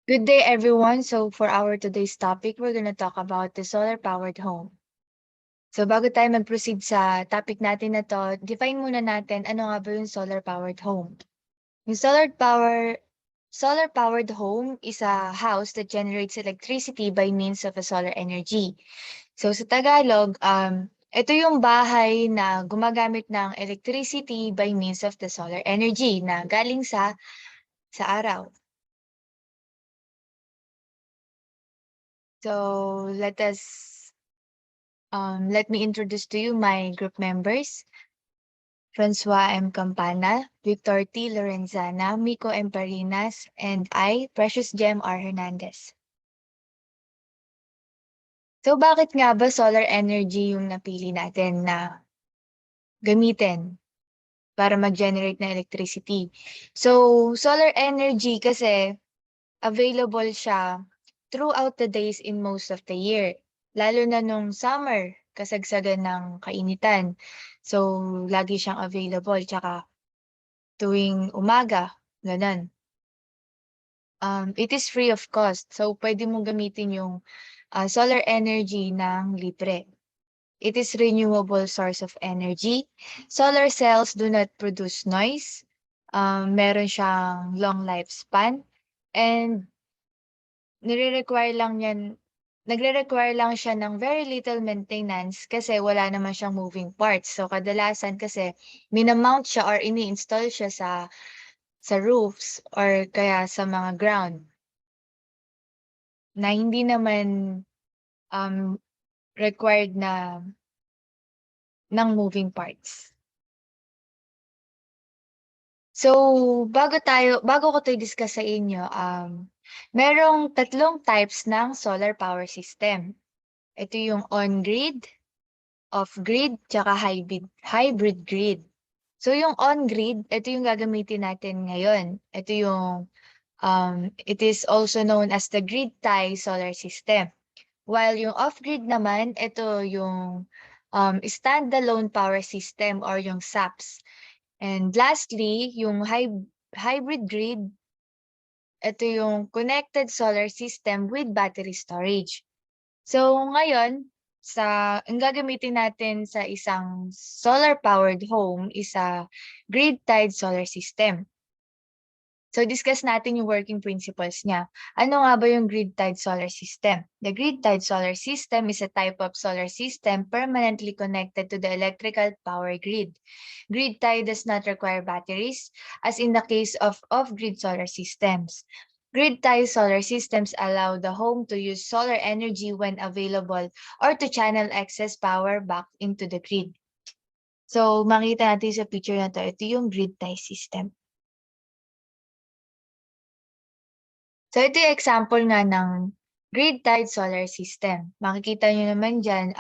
Good day, everyone. So for our today's topic, we're going to talk about the solar-powered home. So bago tayo mag-proceed sa topic natin na to, define muna natin ano nga ba yung solar-powered home. Yung solar-powered home is a house that generates electricity by means of a solar energy. So sa Tagalog, ito yung bahay na gumagamit ng electricity by means of the solar energy na galing sa araw. So let me introduce to you my group members. Francois M.campana, Victor T.Lorenzana, Miko M.parinas, and I, Precious Gem R. Hernandez. So bakit nga ba solar energy yung napili natin na gamitin para mag-generate ng electricity? So solar energy kasi available siya throughout the days in most of the year. Lalo na nung summer, kasagsagan ng kainitan. So, lagi siyang available. Tsaka tuwing umaga, ganun. It is free of cost. So, pwede mong gamitin yung solar energy ng libre. It is renewable source of energy. Solar cells do not produce noise. Meron siyang long lifespan. And nagre-require lang siya ng very little maintenance kasi wala naman siyang moving parts. So kadalasan kasi minamount siya or ini-install siya sa roofs or kaya sa mga ground na hindi naman um, required na ng moving parts. So bago ko 'to i-discuss sa inyo, merong tatlong types ng solar power system. Ito yung on-grid, off-grid, tsaka hybrid grid. So yung on-grid, ito yung gagamitin natin ngayon. Ito yung, it is also known as the grid tie solar system. While yung off-grid naman, ito yung standalone power system or yung SAPS. And lastly, yung hybrid grid, ito yung connected solar system with battery storage. So ngayon, ang gagamitin natin sa isang solar-powered home is a grid-tied solar system. So discuss natin yung working principles niya. Ano nga ba yung grid-tied solar system? The grid-tied solar system is a type of solar system permanently connected to the electrical power grid. Grid-tied does not require batteries, as in the case of off-grid solar systems. Grid-tied solar systems allow the home to use solar energy when available or to channel excess power back into the grid. So, makita natin sa picture na to, ito yung grid-tie system. So, ito yung example nga ng grid-tied solar system. Makikita nyo naman dyan,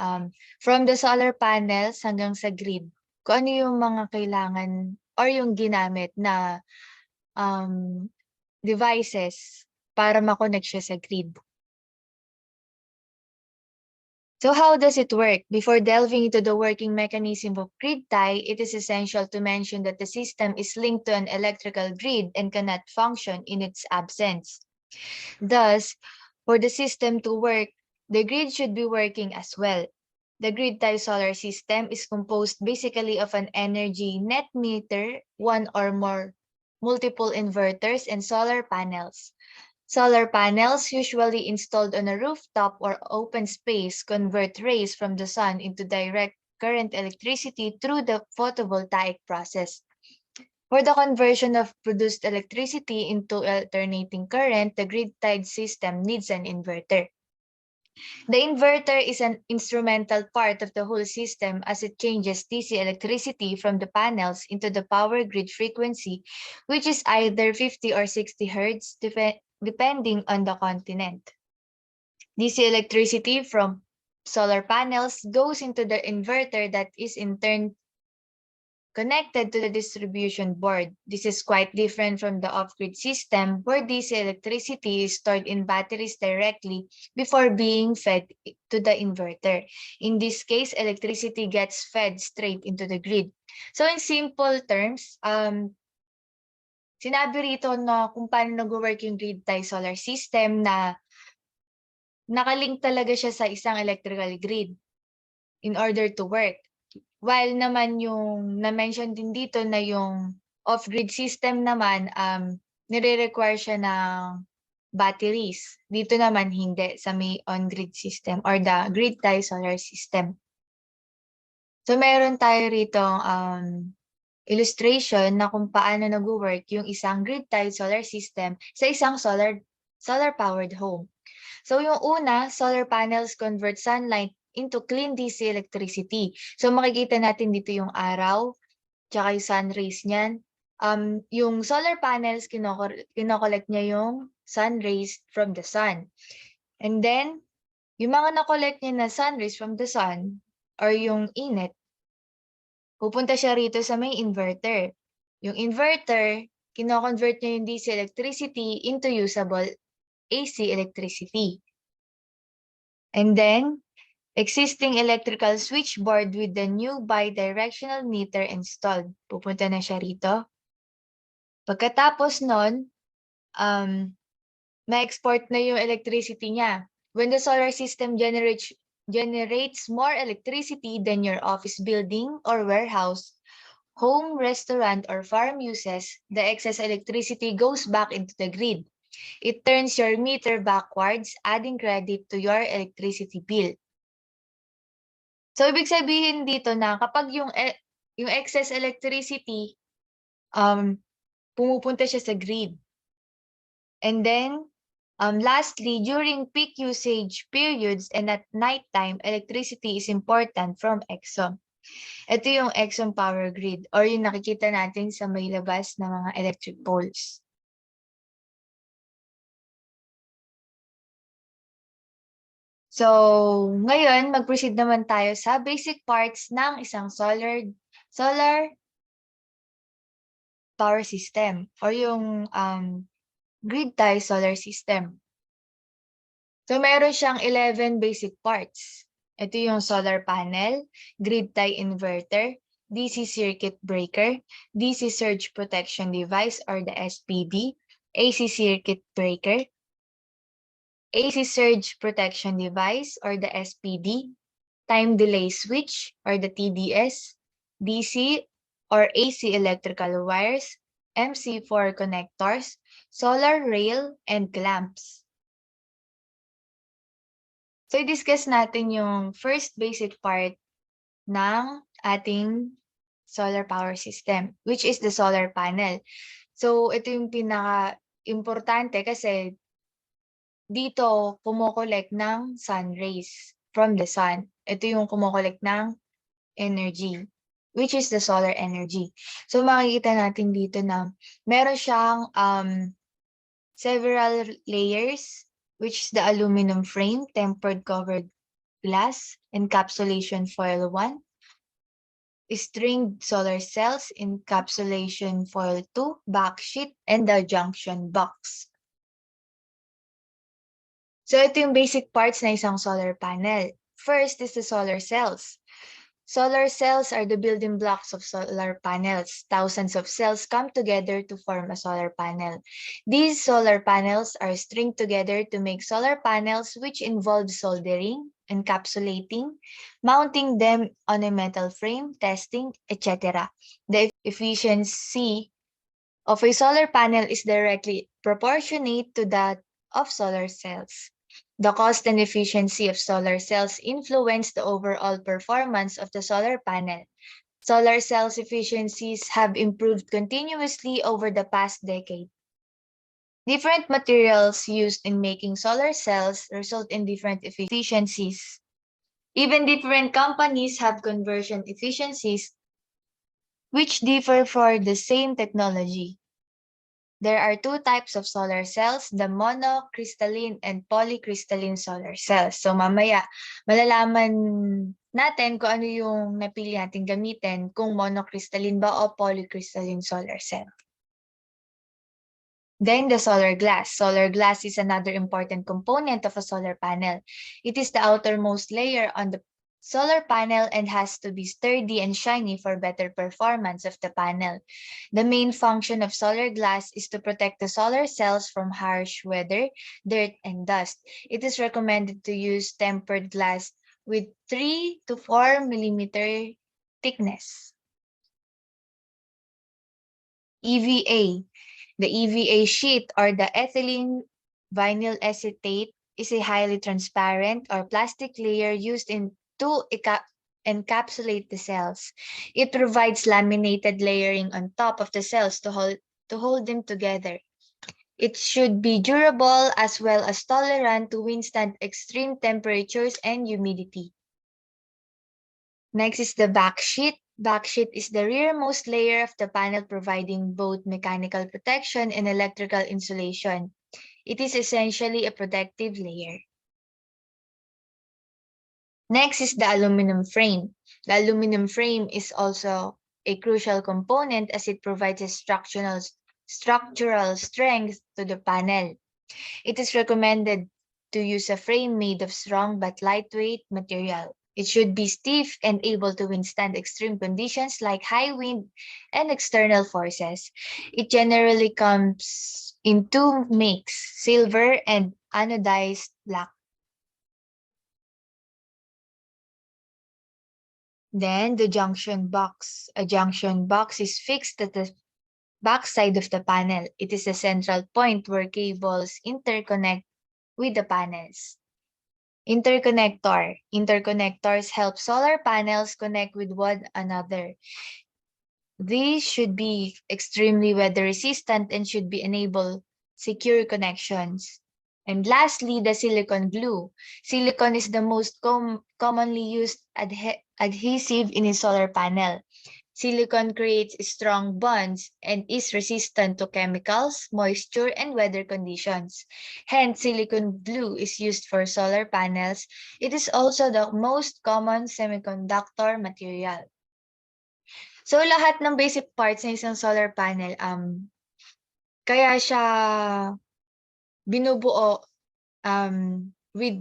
from the solar panels hanggang sa grid, kung ano yung mga kailangan or yung ginamit na devices para makonect siya sa grid. So how does it work? Before delving into the working mechanism of grid tie, it is essential to mention that the system is linked to an electrical grid and cannot function in its absence. Thus, for the system to work, the grid should be working as well. The grid tie solar system is composed basically of an energy net meter, one or more multiple inverters, and solar panels. Solar panels, usually installed on a rooftop or open space, convert rays from the sun into direct current electricity through the photovoltaic process. For the conversion of produced electricity into alternating current, the grid-tied system needs an inverter. The inverter is an instrumental part of the whole system as it changes DC electricity from the panels into the power grid frequency, which is either 50 or 60 Hz, depending on the continent. DC electricity from solar panels goes into the inverter that is in turn connected to the distribution board. This is quite different from the off-grid system where DC electricity is stored in batteries directly before being fed to the inverter. In this case, electricity gets fed straight into the grid. So in simple terms, Sinabi rito na kung paano nag-work yung grid tie solar system na nakalink talaga siya sa isang electrical grid in order to work. While naman yung na-mention din dito na yung off-grid system naman, nire-require siya ng batteries. Dito naman hindi sa may on-grid system or the grid tie solar system. So meron tayo rito illustration na kung paano nag-work yung isang grid tie solar system sa isang solar-powered home. So yung una, solar panels convert sunlight into clean DC electricity. So makikita natin dito yung araw, tsaka yung sun rays niyan. Yung solar panels, kinokollect niya yung sun rays from the sun. And then, yung mga nakollect niya na sun rays from the sun, or yung init, pupunta siya rito sa may inverter. Yung inverter, kino-convert niya yung DC electricity into usable AC electricity. And then, existing electrical switchboard with the new bidirectional meter installed. Pupunta na siya rito. Pagkatapos nun, ma-export na yung electricity niya. When the solar system generates more electricity than your office building or warehouse, home, restaurant, or farm uses, the excess electricity goes back into the grid. It turns your meter backwards, adding credit to your electricity bill. So, ibig sabihin dito na kapag yung excess electricity, pumupunta siya sa grid. And then, lastly, during peak usage periods and at nighttime, electricity is important from EXOM. Ito yung EXOM power grid or yung nakikita natin sa may labas ng mga electric poles. So, ngayon, mag-proceed naman tayo sa basic parts ng isang solar power system or yung grid tie solar system. So, meron siyang 11 basic parts. Ito yung solar panel, grid tie inverter, DC circuit breaker, DC surge protection device or the SPD, AC circuit breaker, AC surge protection device or the SPD, time delay switch or the TDS, DC or AC electrical wires, MC4 connectors, solar rail, and clamps. So, i-discuss natin yung first basic part ng ating solar power system, which is the solar panel. So, ito yung pinaka-importante kasi dito kumokolekt ng sun rays from the sun. Ito yung kumokolekt ng energy, which is the solar energy. So, makikita natin dito na meron siyang several layers, which is the aluminum frame, tempered covered glass, encapsulation foil 1, stringed solar cells, encapsulation foil 2, backsheet, and the junction box. So, ito yung basic parts na isang solar panel. First is the solar cells. Solar cells are the building blocks of solar panels. Thousands of cells come together to form a solar panel. These solar panels are stringed together to make solar panels, which involve soldering, encapsulating, mounting them on a metal frame, testing, etc. The efficiency of a solar panel is directly proportionate to that of solar cells. The cost and efficiency of solar cells influence the overall performance of the solar panel. Solar cells' efficiencies have improved continuously over the past decade. Different materials used in making solar cells result in different efficiencies. Even different companies have conversion efficiencies which differ for the same technology. There are two types of solar cells, the monocrystalline and polycrystalline solar cells. So mamaya, malalaman natin kung ano yung napili natin gamitin, kung monocrystalline ba o polycrystalline solar cell. Then the solar glass. Solar glass is another important component of a solar panel. It is the outermost layer on the solar panel and has to be sturdy and shiny for better performance of the panel. The main function of solar glass is to protect the solar cells from harsh weather, dirt, and dust. It is recommended to use tempered glass with 3 to 4 millimeter thickness. EVA. The EVA sheet or the ethylene vinyl acetate is a highly transparent or plastic layer used to encapsulate the cells. It provides laminated layering on top of the cells to hold them together. It should be durable as well as tolerant to withstand extreme temperatures and humidity. Next is the backsheet. Backsheet is the rearmost layer of the panel providing both mechanical protection and electrical insulation. It is essentially a protective layer. Next is the aluminum frame. The aluminum frame is also a crucial component as it provides a structural strength to the panel. It is recommended to use a frame made of strong but lightweight material. It should be stiff and able to withstand extreme conditions like high wind and external forces. It generally comes in two makes, silver and anodized black. Then the junction box. A junction box is fixed at the backside of the panel. It is the central point where cables interconnect with the panels. Interconnector. Interconnectors help solar panels connect with one another. These should be extremely weather resistant and should be enable secure connections. And lastly, the silicone glue. Silicone is the most commonly used adhesive in a solar panel. Silicone creates strong bonds and is resistant to chemicals, moisture, and weather conditions. Hence, silicone glue is used for solar panels. It is also the most common semiconductor material. So, lahat ng basic parts ng isang solar panel, kaya siya binubuo with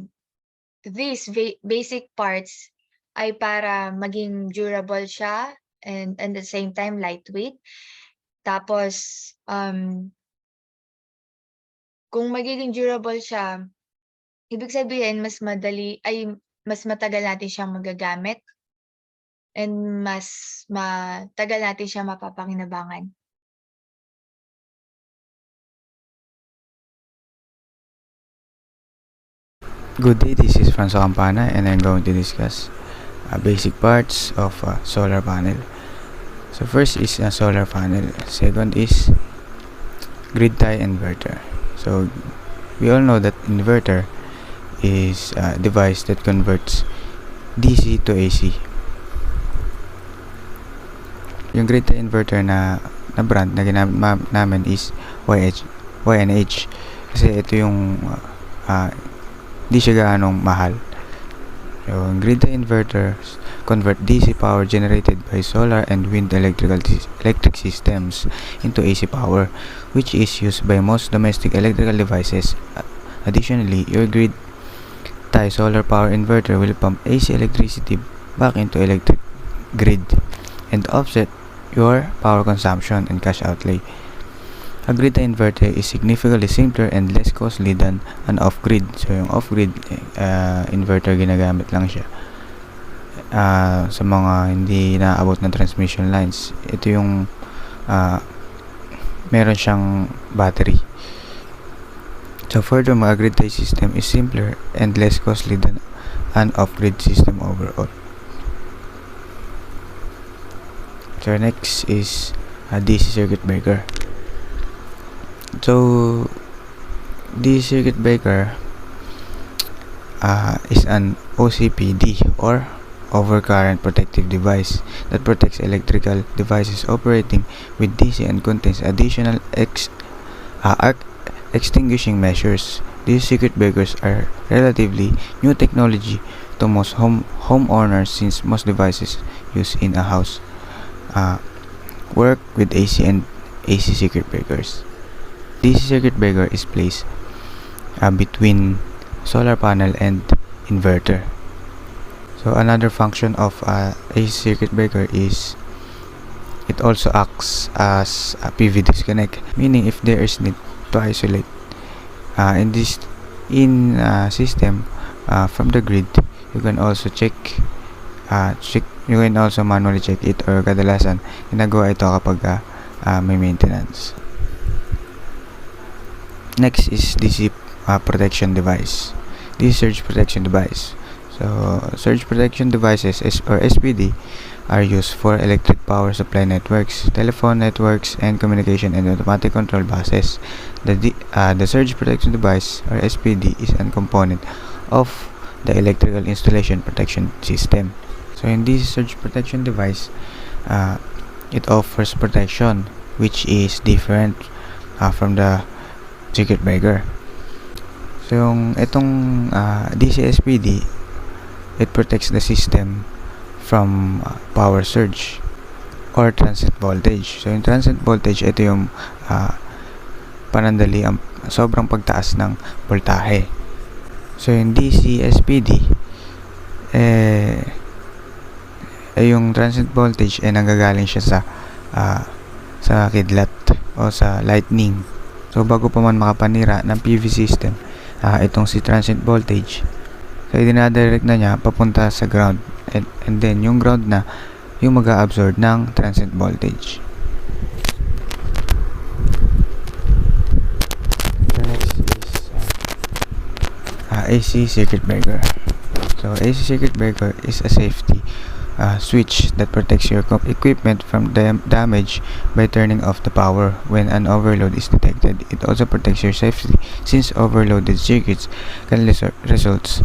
these basic parts ay para maging durable siya and at the same time lightweight. Tapos, kung magiging durable siya, ibig sabihin mas matagal natin siyang magagamit and mas matagal natin siyang mapapakinabangan. Good day, this is F.campana and I'm going to discuss basic parts of a solar panel. So first is a solar panel, second is grid tie inverter. So we all know that inverter is a device that converts DC to AC. Yung grid tie inverter na brand na ginamit namin is YNH kasi ito yung di siya gaanong mahal. So, grid tie inverters convert DC power generated by solar and wind electric systems into AC power, which is used by most domestic electrical devices. Additionally, your grid tie solar power inverter will pump AC electricity back into electric grid and offset your power consumption and cash outlay. A grid tie inverter is significantly simpler and less costly than an off-grid. So, yung off-grid inverter, ginagamit lang siya sa mga hindi naabot ng transmission lines. Ito yung meron siyang battery. So, furthermore, a grid tie system is simpler and less costly than an off-grid system overall. So, next is a DC circuit breaker. So, this circuit breaker is an OCPD or overcurrent protective device that protects electrical devices operating with DC and contains additional arc extinguishing measures. These circuit breakers are relatively new technology to most homeowners since most devices used in a house work with AC and AC circuit breakers. DC circuit breaker is placed between solar panel and inverter. So another function of AC circuit breaker is it also acts as a PV disconnect, meaning if there is need to isolate in this system from the grid, you can also you can also manually check it, or kadalasan ginagawa ito kapag may maintenance. Next is DC protection device. This surge protection device. So surge protection devices or SPD are used for electric power supply networks, telephone networks, and communication and automatic control buses. The surge protection device or SPD is a component of the electrical installation protection system. So in this surge protection device, it offers protection which is different from the circuit breaker. So yung itong DC SPD, it protects the system from power surge or transient voltage. So yung transient voltage, ito yung panandali ang sobrang pagtaas ng voltahe. So yung DC SPD, yung transient voltage nanggagaling siya sa kidlat o sa lightning. So bago pa man makapanira ng PV system, itong si transient voltage, so idinadirect na niya papunta sa ground, and then yung ground na yung mag-a-absorb ng transient voltage. So next is AC circuit breaker. So AC circuit breaker is a safety switch that protects your equipment from damage by turning off the power when an overload is detected. It also protects your safety since overloaded circuits can result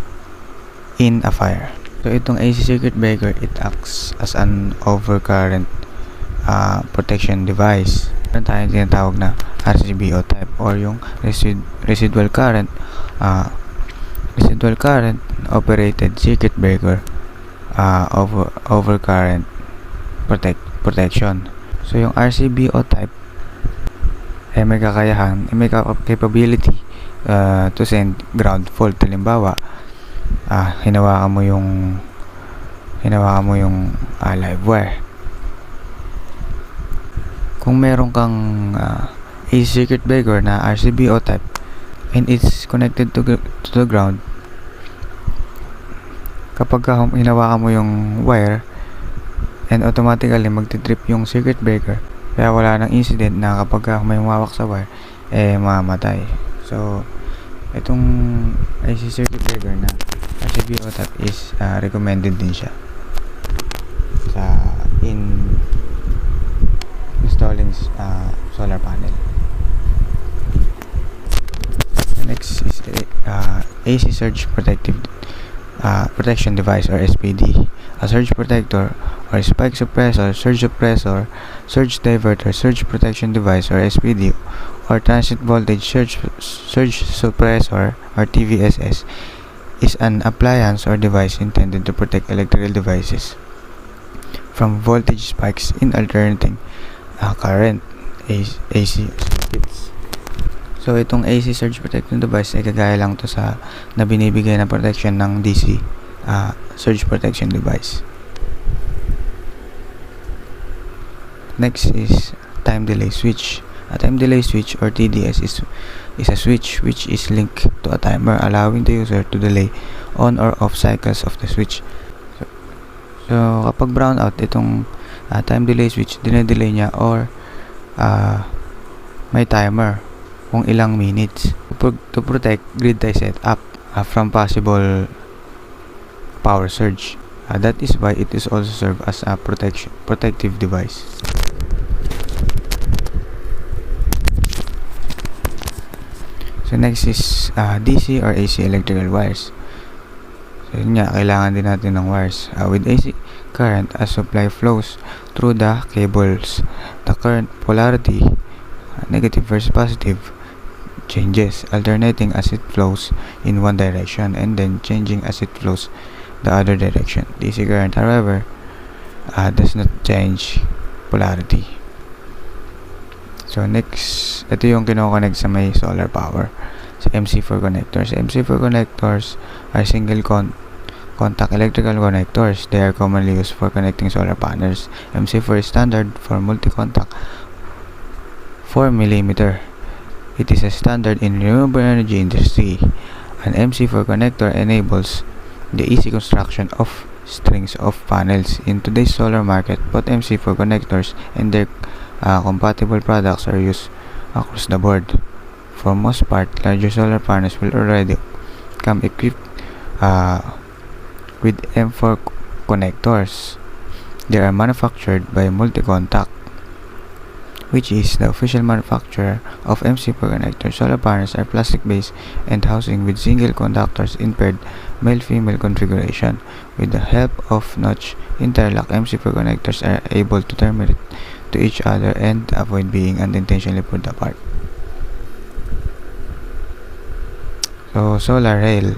in a fire. So itong AC circuit breaker, it acts as an overcurrent protection device. Meron tayong tinatawag na RCBO type or yung residual current operated circuit breaker overcurrent protection. So yung RCBO type may kakayahan, may capability to send ground fault. Halimbawa, hinawakan mo yung live wire. Kung meron kang AC circuit breaker na RCBO type and it's connected to the ground, kapag hinawakan mo yung wire, and automatically magti-trip yung circuit breaker, kaya wala nang incident na kapag may humawak sa wire, mamamatay. So itong AC circuit breaker na RCBO type is recommended din siya in installing solar panel. Next is AC surge protection device or SPD. A surge protector or spike suppressor, surge diverter, surge protection device or SPD, or transient voltage surge suppressor or TVSS is an appliance or device intended to protect electrical devices from voltage spikes in alternating current AC circuits. So itong AC surge protection device ay kagaya lang to sa na binibigay na protection ng DC surge protection device. Next is time delay switch. A time delay switch or TDS is a switch which is linked to a timer, allowing the user to delay on or off cycles of the switch. So kapag brownout itong time delay switch, dinedelay niya or may timer kung ilang minutes to protect grid tie setup from possible power surge. That is why it is also served as a protective device. So next is DC or AC electrical wires. So yun nga, kailangan din natin ng wires. With AC current, as supply flows through the cables, the current polarity, negative versus positive, changes, alternating as it flows in one direction and then changing as it flows the other direction. DC current, however, does not change polarity. So next, ito yung kinoconnect sa may solar power, sa MC4 connectors. MC4 connectors are single contact electrical connectors. They are commonly used for connecting solar panels. MC4 is standard for multi-contact 4 mm. It is a standard in renewable energy industry. An MC4 connector enables the easy construction of strings of panels. In today's solar market, both MC4 connectors and their compatible products are used across the board. For most part, larger solar panels will already come equipped with M4 connectors. They are manufactured by Multi-Contact, which is the official manufacturer of MC4 connectors. Solar panels are plastic-based and housing with single conductors in paired male-female configuration. With the help of notch interlock, MC4 connectors are able to terminate to each other and avoid being unintentionally pulled apart. So, solar rail.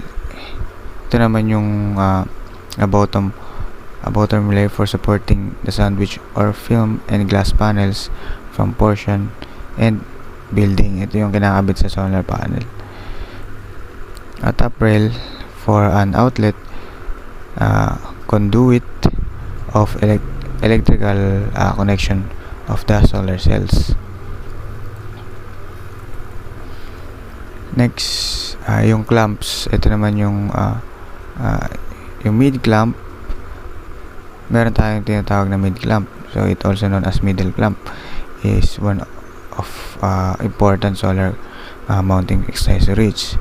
Ito naman yung a bottom layer for supporting the sandwich or film and glass panels from portion and building. Ito yung kinakabit sa solar panel. A top rail for an outlet, conduit of electrical connection of the solar cells. Next, yung clamps. Ito naman yung mid clamp. Meron tayong tinatawag na mid clamp. So, it also known as middle clamp is one of important solar mounting accessories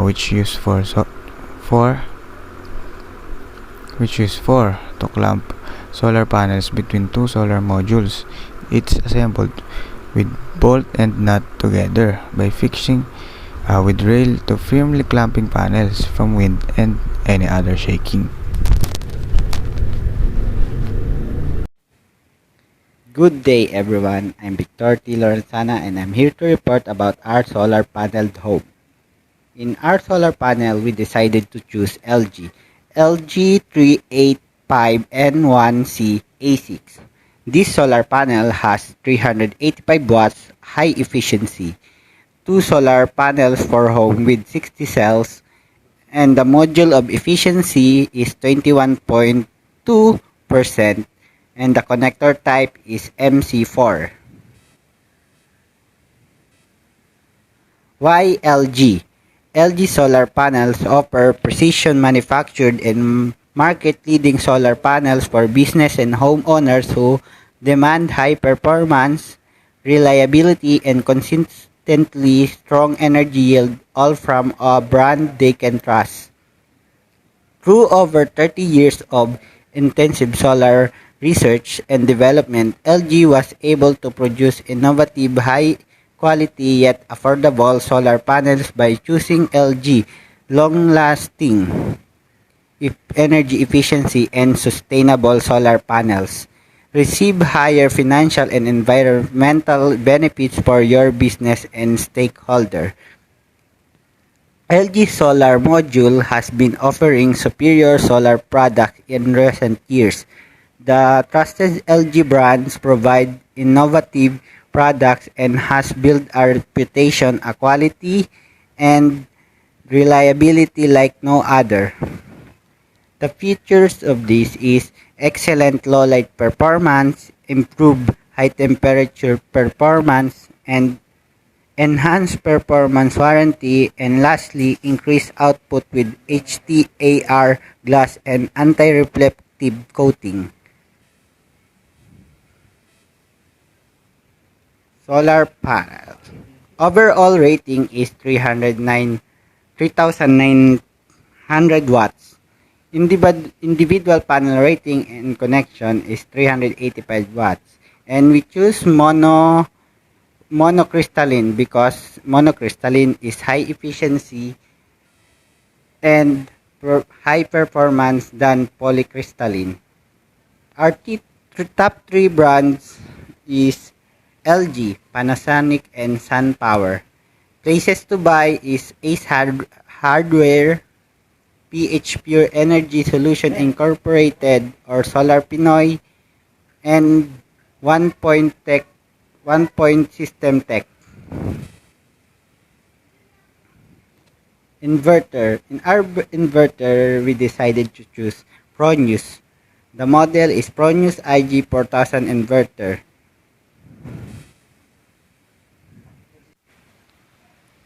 which use for to clamp solar panels between two solar modules. It's assembled with bolt and nut together by fixing with rail to firmly clamping panels from wind and any other shaking. Good day everyone, I'm V.lorenzana and I'm here to report about our solar paneled home. In our solar panel, we decided to choose LG 385N1C A6. This solar panel has 385 watts high efficiency, 2 solar panels for home with 60 cells, and the module of efficiency is 21.2%, and the connector type is MC4. Why LG? LG solar panels offer precision manufactured and market-leading solar panels for business and homeowners who demand high performance, reliability, and consistently strong energy yield, all from a brand they can trust. Through over 30 years of intensive solar research and development, LG was able to produce innovative, high-quality yet affordable solar panels by choosing LG long-lasting energy efficiency and sustainable solar panels. Receive higher financial and environmental benefits for your business and stakeholder. LG Solar Module has been offering superior solar products in recent years. The trusted LG brands provide innovative products and has built a reputation, a quality, and reliability like no other. The features of this is excellent low light performance, improved high temperature performance, and enhanced performance warranty, and lastly, increased output with HTAR glass and anti-reflective coating. Solar panel. Overall rating is 3,900 watts. Individual panel rating and connection is 385 watts. And we choose monocrystalline because monocrystalline is high efficiency and high performance than polycrystalline. Our top 3 brands is LG, Panasonic, and SunPower. Places to buy is Ace Hardware, PH Pure Energy Solution Incorporated, or Solar Pinoy, and One Point System Tech. Inverter. In our inverter, we decided to choose Pronews. The model is Pronews IG4000 inverter.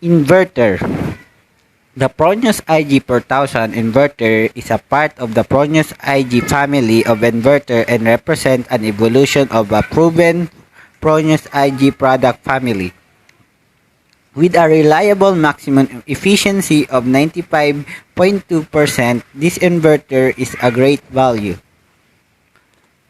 Inverter. The Pronews IG4000 inverter is a part of the Pronews IG family of inverter and represent an evolution of a proven Pronews IG product family. With a reliable maximum efficiency of 95.2%, this inverter is a great value.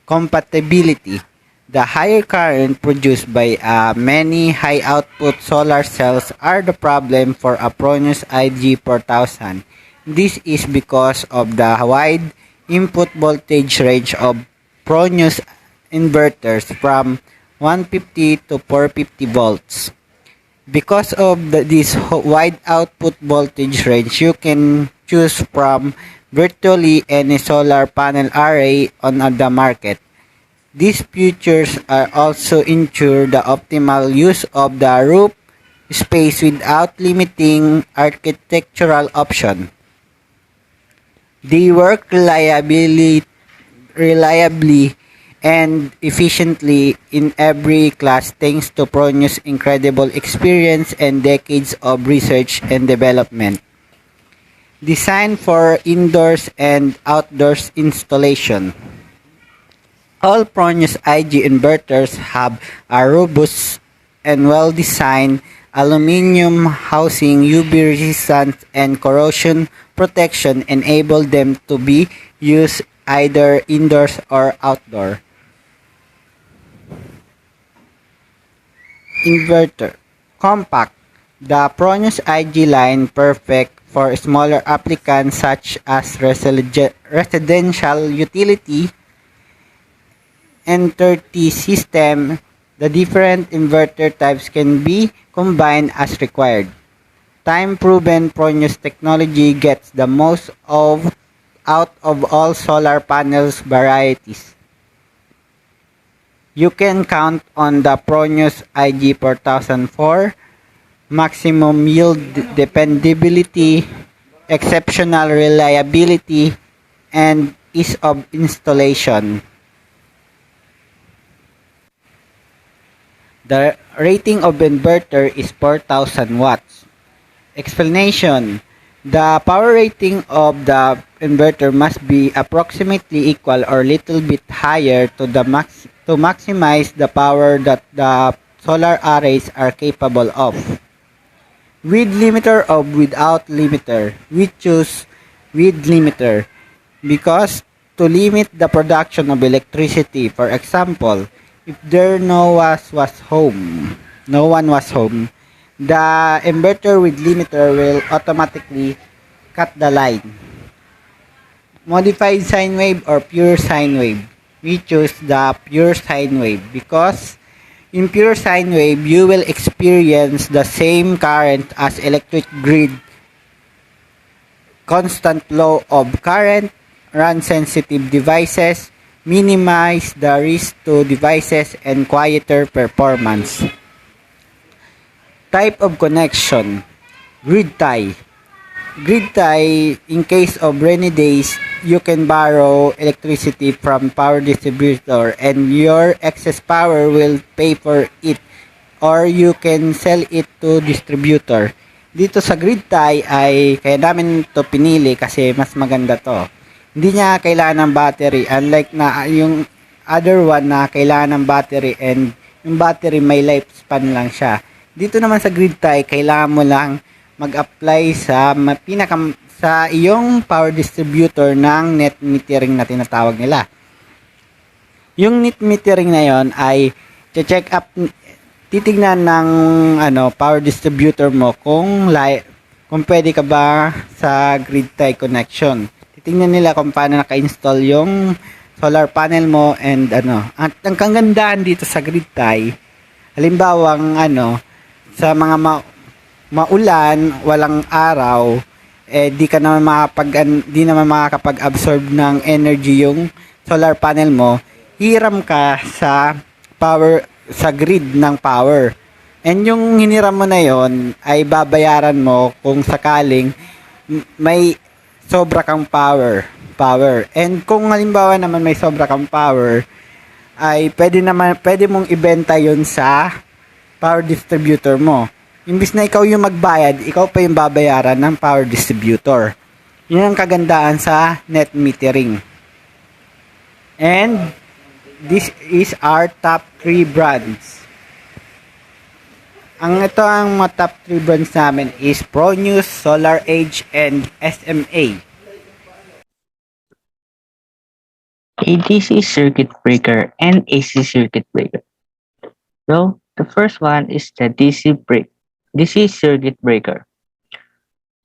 Compatibility. The higher current produced by many high-output solar cells are the problem for a Pronews IG4000. This is because of the wide input voltage range of Pronews inverters from 150 to 450 volts. Because of this wide output voltage range, you can choose from virtually any solar panel array on the market. These features are also ensure the optimal use of the roof space without limiting architectural option. They work reliably and efficiently in every class thanks to Pronews' incredible experience and decades of research and development. Designed for indoors and outdoors installation. All Pronews IG inverters have a robust and well-designed aluminum housing, UV resistant and corrosion protection enable them to be used either indoors or outdoor. Inverter. Compact. The Pronews IG line perfect for smaller applicants such as residential utility and 30 system. The different inverter types can be combined as required. Time-proven Pronews technology gets the most out of all solar panels varieties. You can count on the Pronews IG4000 for maximum yield, dependability, exceptional reliability, and ease of installation. The rating of inverter is 4,000 watts. Explanation. The power rating of the inverter must be approximately equal or little bit higher to maximize the power that the solar arrays are capable of. With limiter or without limiter, we choose with limiter because to limit the production of electricity. For example, if no one was home, the inverter with limiter will automatically cut the line. Modified sine wave or pure sine wave. We choose the pure sine wave because in pure sine wave, you will experience the same current as electric grid. Constant flow of current, run sensitive devices, minimize the risk to devices, and quieter performance. Type of connection. Grid tie. Grid tie, in case of rainy days, you can borrow electricity from power distributor and your excess power will pay for it or you can sell it to distributor. Dito sa grid tie ay kaya namin to pinili kasi mas maganda to. Hindi niya kailangan ng battery unlike na yung other one na kailangan ng battery and yung battery may lifespan lang siya. Dito naman sa grid tie, kailangan mo lang mag-apply sa sa iyong power distributor ng net metering na tinatawag nila. Yung net metering na yon ay check up, titignan ng power distributor mo kung pwede ka ba sa grid tie connection. Titingnan nila kung paano naka-install yung solar panel mo and At ang kagandahan dito sa grid tie, halimbawa sa mga maulan, walang araw, di naman makakapag-absorb ng energy yung solar panel mo, hiram ka sa grid ng power. And yung hiniram mo na yon ay babayaran mo kung sakaling may sobra kang power. And kung halimbawa naman may sobra kang power, ay pwede mong ibenta yon sa power distributor mo. Imbis na ikaw yung magbayad, ikaw pa yung babayaran ng power distributor. Yun ang kagandaan sa net metering. And this is our top 3 brands. Ang mga top 3 brands namin is ProNews, SolarEdge, and SMA. A DC circuit breaker and AC circuit breaker. So the first one is the DC circuit breaker.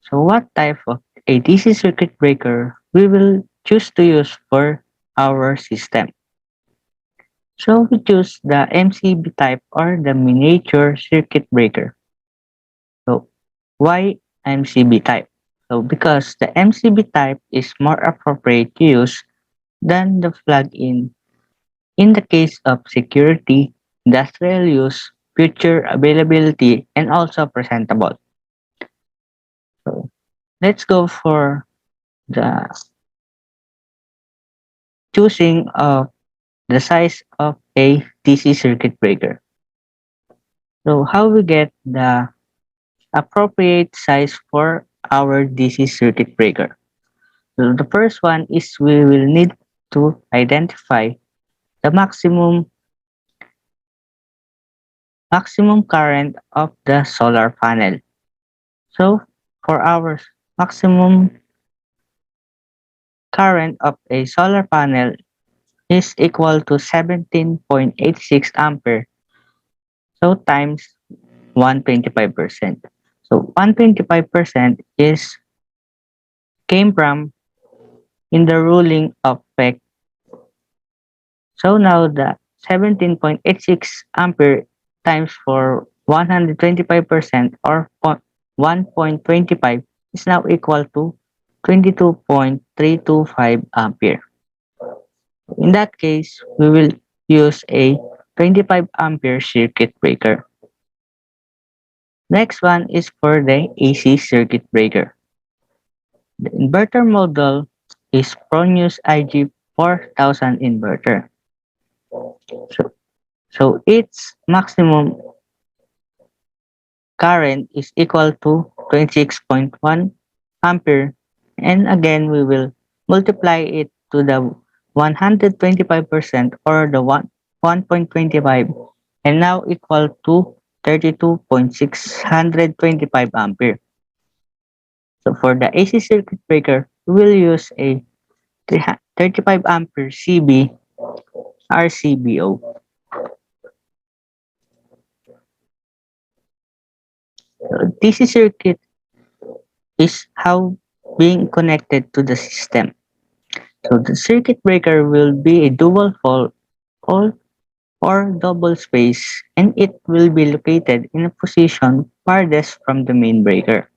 So what type of a DC circuit breaker we will choose to use for our system? So we choose the MCB type or the miniature circuit breaker. So why MCB type? So because the MCB type is more appropriate to use than the plug-in in the case of security, industrial use, future availability, and also presentable. So let's go for the choosing of the size of a DC circuit breaker. So how we get the appropriate size for our DC circuit breaker. So the first one is we will need to identify the maximum current of the solar panel. So for our maximum current of a solar panel is equal to 17.86 ampere. So times 125%. So 125% is came from in the ruling of Peck. So now the 17.86 ampere times for 125% or 1.25 is now equal to 22.325 ampere. In that case, we will use a 25 ampere circuit breaker. Next one is for the AC circuit breaker. The inverter model is ProNews IG4000 inverter. So its maximum current is equal to 26.1 ampere, and again we will multiply it to the 125% or the 1.25 and now equal to 32.625 ampere. So for the AC circuit breaker, we will use a 35 ampere CB RCBO. So DC circuit is how being connected to the system. So the circuit breaker will be a dual pole or double space, and it will be located in a position farthest from the main breaker.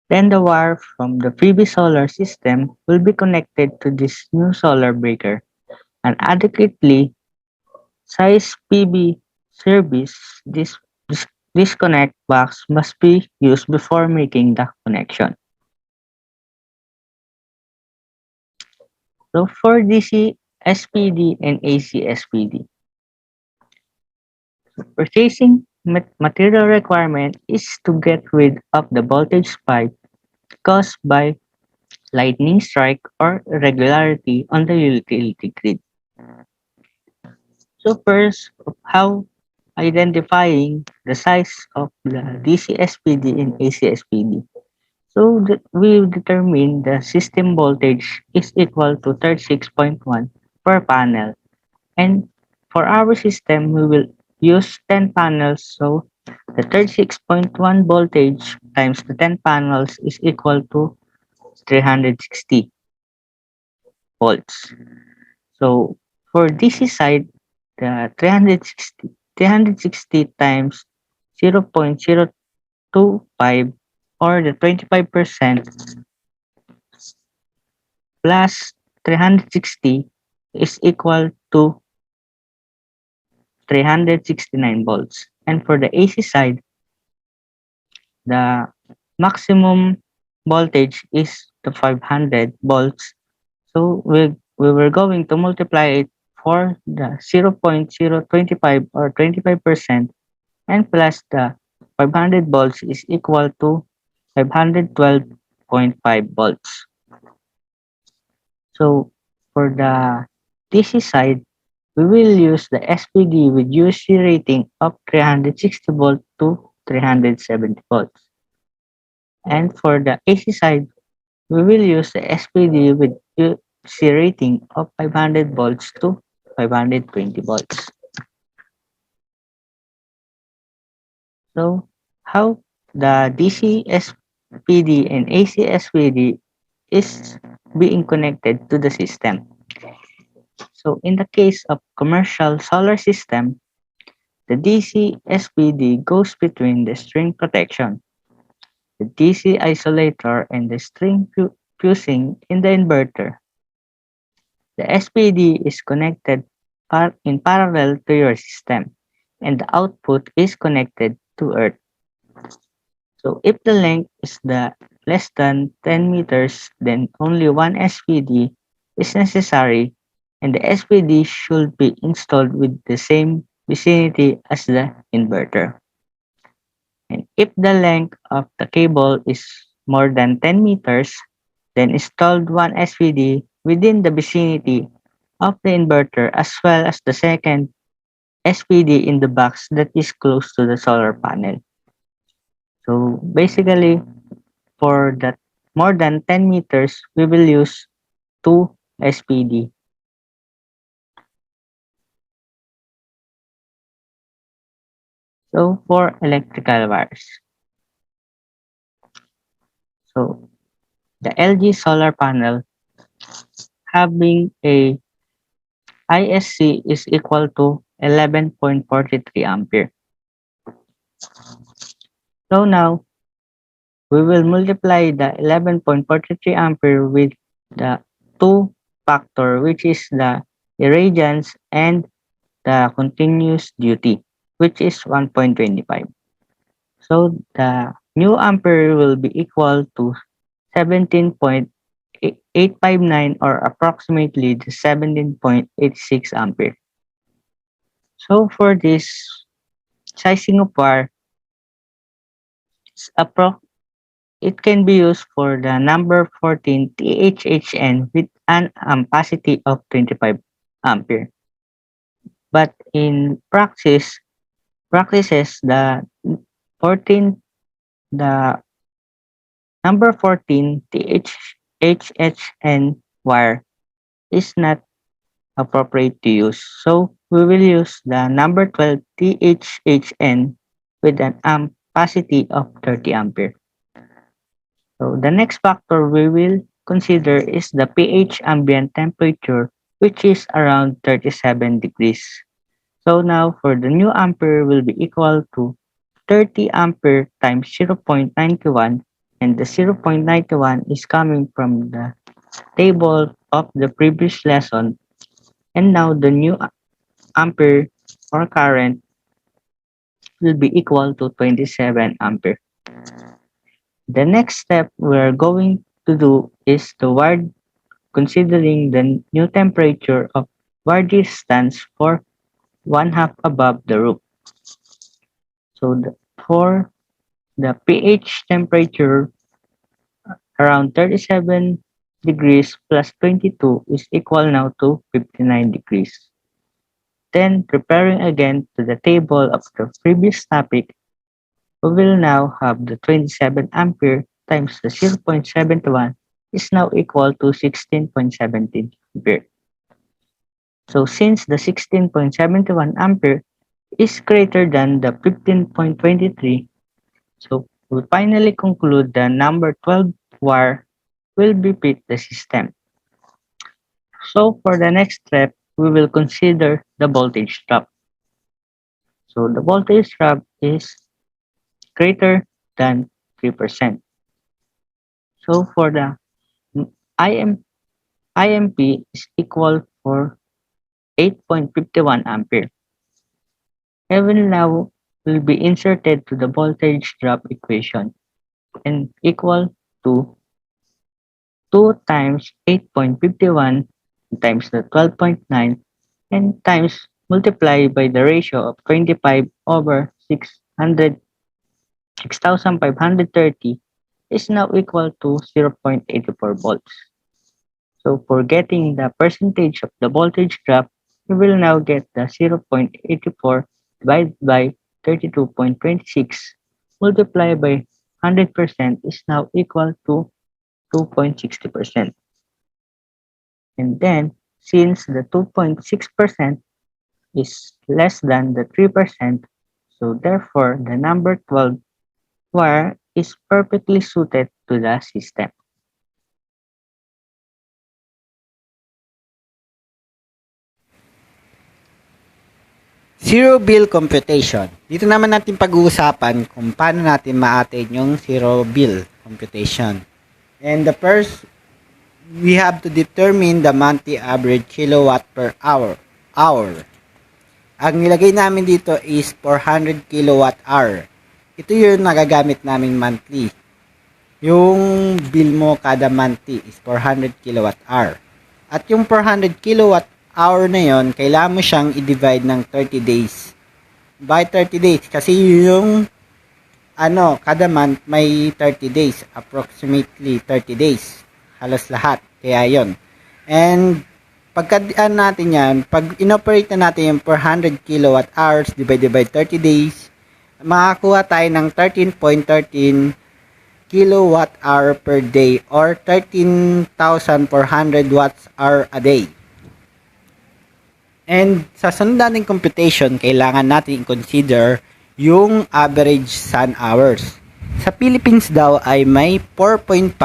Then the wire from the previous solar system will be connected to this new solar breaker. An adequately sized PB service disconnect box must be used before making the connection. So for DC SPD and AC SPD, purchasing material requirement is to get rid of the voltage spike caused by lightning strike or irregularity on the utility grid. So first, how identifying the size of the DC SPD and AC SPD. So that we determine the system voltage is equal to 36.1 per panel. And for our system, we will use 10 panels. So the 36.1 voltage times the 10 panels is equal to 360 volts. So for DC side, the 360 times 0.025 or the 25% plus 360 is equal to 369 volts. And for the AC side, the maximum voltage is the 500 volts. So we were going to multiply it for the 0.025 or 25% and plus the 500 volts is equal to 512.5 volts. So for the DC side, we will use the SPD with UC rating of 360 volt to 370 volts. And for the AC side, we will use the SPD with UC rating of 500 volts to 520 volts. So how the DC SPD and AC SPD is being connected to the system. So in the case of commercial solar system, the DC SPD goes between the string protection, the DC isolator, and the string fusing in the inverter. The SPD is connected in parallel to your system, and the output is connected to Earth. So if the length is less than 10 meters, then only one SPD is necessary, and the SPD should be installed with the same vicinity as the inverter. And if the length of the cable is more than 10 meters, then installed one SPD within the vicinity of the inverter as well as the second SPD in the box that is close to the solar panel. So basically, for that more than 10 meters, we will use 2 SPD. So for electrical wires. So the LG solar panel having a ISC is equal to 11.43 ampere. So now we will multiply the 11.43 ampere with the two factor, which is the irradiance and the continuous duty, which is 1.25. So the new ampere will be equal to 17.859 or approximately the 17.86 ampere. So for this sizing of wire, it can be used for the number 14 THHN with an ampacity of 25 ampere. But in practices, 14 the number 14 THHN wire is not appropriate to use. So we will use the number 12 THHN with an ampacity of 30 ampere. So the next factor we will consider is the pH ambient temperature, which is around 37 degrees. So now for the new ampere will be equal to 30 ampere times 0.91, and the 0.91 is coming from the table of the previous lesson, and now the new ampere or current will be equal to 27 ampere. The next step we're going to do is the wire considering the new temperature of wire distance for one half above the roof. So for the pH temperature around 37 degrees plus 22 is equal now to 59 degrees. Then preparing again to the table of the previous topic, we will now have the 27 ampere times the 0.71 is now equal to 16.17 ampere. So since the 16.71 ampere is greater than the 15.23, so we finally conclude the number 12 wire will beat the system. So for the next step, we will consider the voltage drop. So the voltage drop is greater than 3%. So for the IM, IMP is equal for 8.51 ampere. Even now, will be inserted to the voltage drop equation and equal to 2 times 8.51 times the 12.9 and times multiplied by the ratio of 25 over 6,530 is now equal to 0.84 volts. So for getting the percentage of the voltage drop, we will now get the 0.84 divided by 32.26 multiplied by 100% is now equal to 2.60%. And then, since the 2.6% is less than the 3%, so therefore the number 12 wire is perfectly suited to the system. Zero bill computation. Dito naman natin pag-uusapan kung paano natin ma-attain yung zero bill computation. And the first, we have to determine the monthly average kilowatt per hour. Ang nilagay namin dito is 400 kilowatt hour. Ito yung nagagamit namin monthly. Yung bill mo kada monthly is 400 kilowatt hour. At yung 400 kilowatt hour na yon, kailangan mo siyang i-divide ng 30 days. By 30 days. Kasi yung kada month may 30 days. Approximately 30 days. Halos lahat. Kaya yon. And pagka natin yan, pag inoperate na natin yung 400 kilowatt hours divided by 30 days, makakuha tayo ng 13.13 kilowatt hour per day or 13,400 watts hour a day. And sa sunod nating computation, kailangan natin consider yung average sun hours. Sa Philippines daw ay may 4.5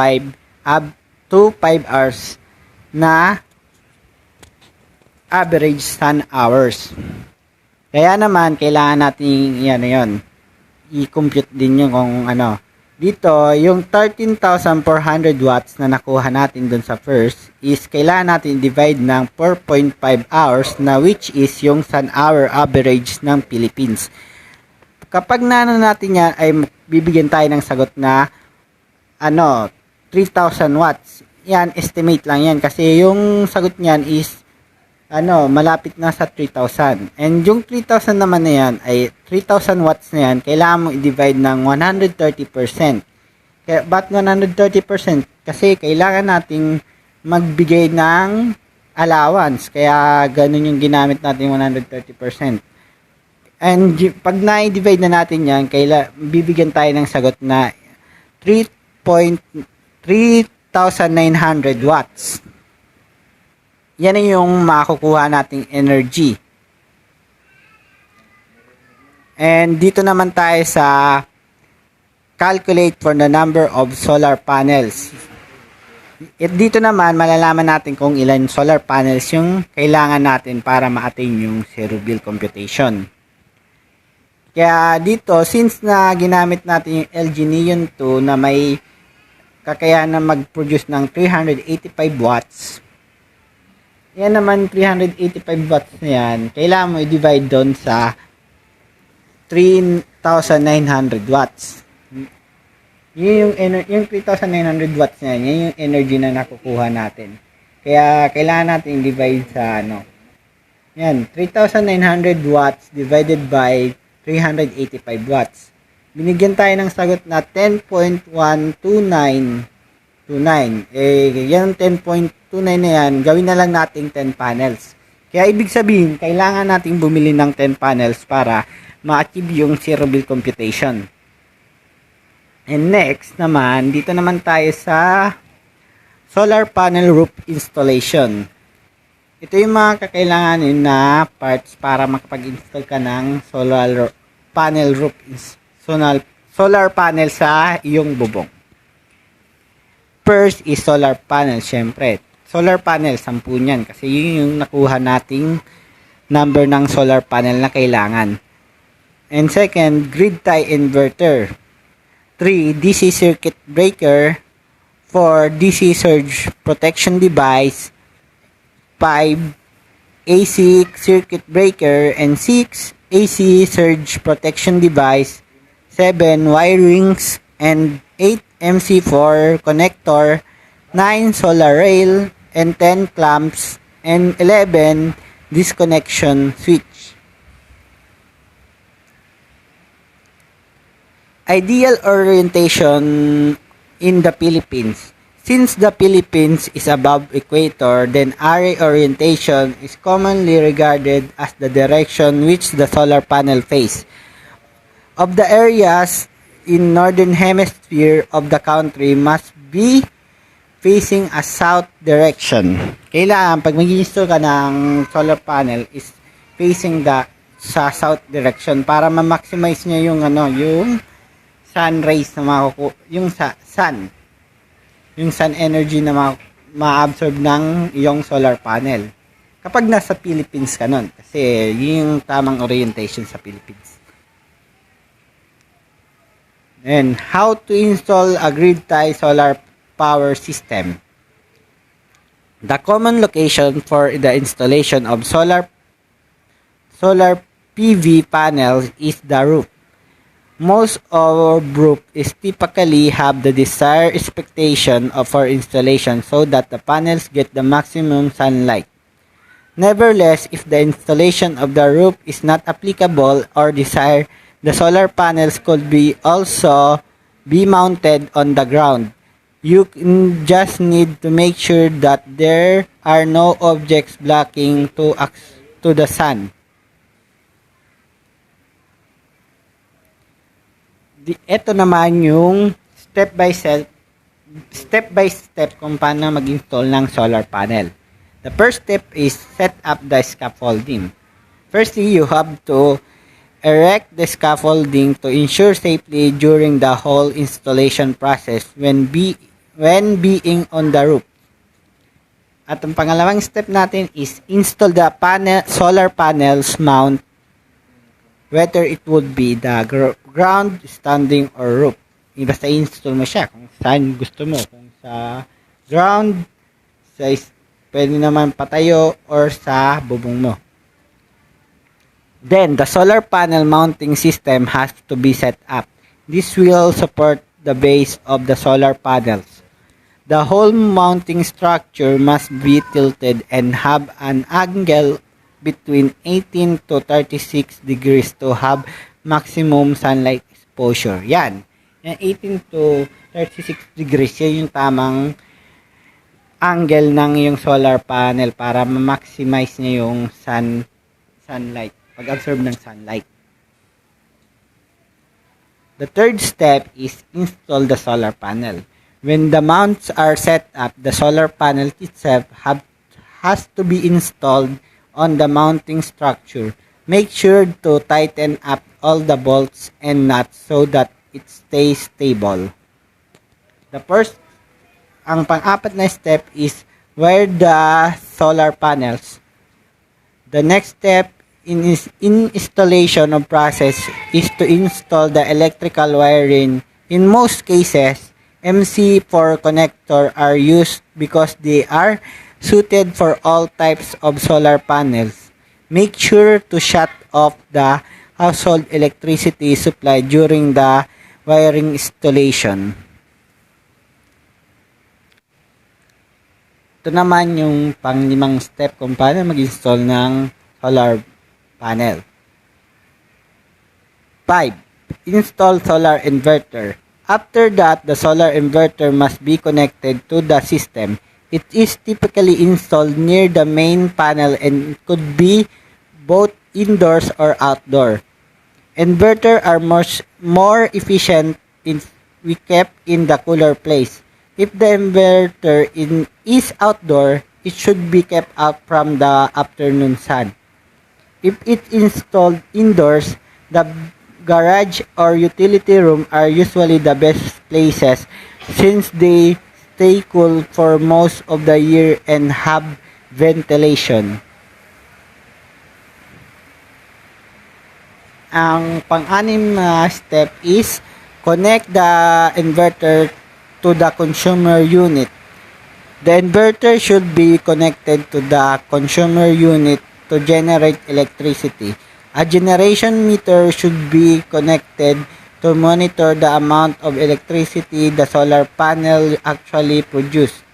up to 5 hours na average sun hours. Kaya naman, kailangan natin yon i-compute din yung kung Dito, yung 13,400 watts na nakuha natin dun sa first is kailangan natin divide ng 4.5 hours na which is yung sun hour average ng Philippines. Kapag natin yan ay bibigyan tayo ng sagot na 3,000 watts. Yan, estimate lang yan kasi yung sagot niyan is malapit na sa 3,000. And yung 3,000 naman na yan, ay 3,000 watts na yan, kailangan mo i-divide ng 130%. Kaya, ba't 130%? Kasi kailangan nating magbigay ng allowance. Kaya, ganun yung ginamit natin 130%. And pag na-divide na natin yan, bibigyan tayo ng sagot na 3,900 watts. Yan ay yung makukuha nating energy. And dito naman tayo sa calculate for the number of solar panels. Dito naman malalaman natin kung ilan solar panels yung kailangan natin para ma-attain yung zero bill computation. Kaya dito, since na ginamit natin yung LG Neon 2 na may kakayahan na mag-produce ng 385 watts, yan naman 385 watts na yan, kailangan mo i-divide doon sa 3,900 watts. Yung 3,900 watts na yan, yung energy na nakukuha natin. Kaya kailangan natin i-divide sa yan, 3,900 watts divided by 385 watts. Binigyan tayo ng sagot na 10.12929. Yan 10.29 na yan, gawin na lang nating 10 panels. Kaya ibig sabihin, kailangan nating bumili ng 10 panels para ma-achieve yung zero bill computation. And next naman, dito naman tayo sa solar panel roof installation. Ito yung mga kakailanganin na parts para makapag-install ka ng solar panel roof solar panel sa iyong bubong. First is solar panel, syempre. Solar panel, 10 yan. Kasi yun yung nakuha nating number ng solar panel na kailangan. And second, grid tie inverter. 3, DC circuit breaker. 4, DC surge protection device. 5, AC circuit breaker. And 6, AC surge protection device, 7 wirings, and 8 MC4 connector, 9 solar rail, and 10 clamps, and 11 disconnection switch. Ideal orientation in the Philippines. Since the Philippines is above equator, then array orientation is commonly regarded as the direction which the solar panel face. Of the areas in northern hemisphere of the country must be facing a south direction. Kailangan pag mag-install ka ng solar panel is facing sa south direction para ma-maximize niya yung yung sun rays na yung sun energy na ma-absorb ng iyong solar panel. Kapag nasa Philippines ka nun, kasi yun yung tamang orientation sa Philippines. And how to install a grid-tie solar power system. The common location for the installation of solar PV panels is the roof. Most of roof is typically have the desired expectation for installation so that the panels get the maximum sunlight. Nevertheless, if the installation of the roof is not applicable or desired, the solar panels could also be mounted on the ground. You just need to make sure that there are no objects blocking to the sun. Ito naman yung step by step kung paano mag-install ng solar panel. The first step is set up the scaffolding. Firstly, you have to erect the scaffolding to ensure safely during the whole installation process when being on the roof. At ang pangalawang step natin is install the solar panels mount, whether it would be the ground, standing, or roof. Basta install mo siya kung saan gusto mo. Kung sa ground, pwede naman patayo, or sa bubong mo. Then, the solar panel mounting system has to be set up. This will support the base of the solar panels. The whole mounting structure must be tilted and have an angle between 18 to 36 degrees to have maximum sunlight exposure. Yan. Yan 18 to 36 degrees. Yan yung tamang angle ng yung solar panel para ma-maximize niya yung sunlight. Pag-absorb ng sunlight. The third step is install the solar panel. When the mounts are set up, the solar panel itself has to be installed on the mounting structure. Make sure to tighten up all the bolts and nuts so that it stays stable. Ang pang-apat na step is wire the solar panels. The next step in installation of process is to install the electrical wiring. In most cases, MC4 connector are used because they are suited for all types of solar panels. Make sure to shut off the household electricity supply during the wiring installation. Ito naman yung pang-limang step kung paano mag-install ng solar panel. 5. Install solar inverter. After that, the solar inverter must be connected to the system. It is typically installed near the main panel and could be both indoors or outdoor. Inverter are more efficient if we kept in the cooler place. If the inverter is outdoor, it should be kept out from the afternoon sun. If it installed indoors, the garage or utility room are usually the best places since they stay cool for most of the year and have ventilation. Ang pang-anim na step is connect the inverter to the consumer unit. The inverter should be connected to the consumer unit to generate electricity. A generation meter should be connected to monitor the amount of electricity the solar panel actually produces.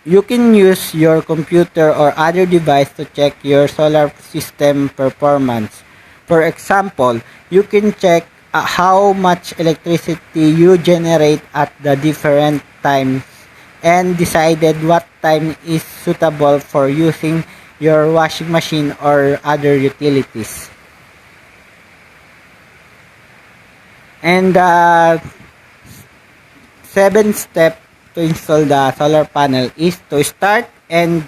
You can use your computer or other device to check your solar system performance. For example, you can check how much electricity you generate at the different times and decided what time is suitable for using your washing machine or other utilities. And the seventh step to install the solar panel is to start and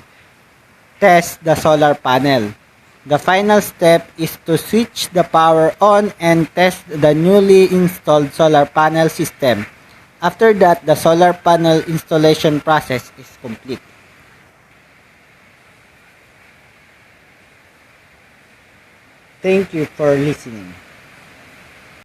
test the solar panel. The final step is to switch the power on and test the newly installed solar panel system. After that, the solar panel installation process is complete. Thank you for listening.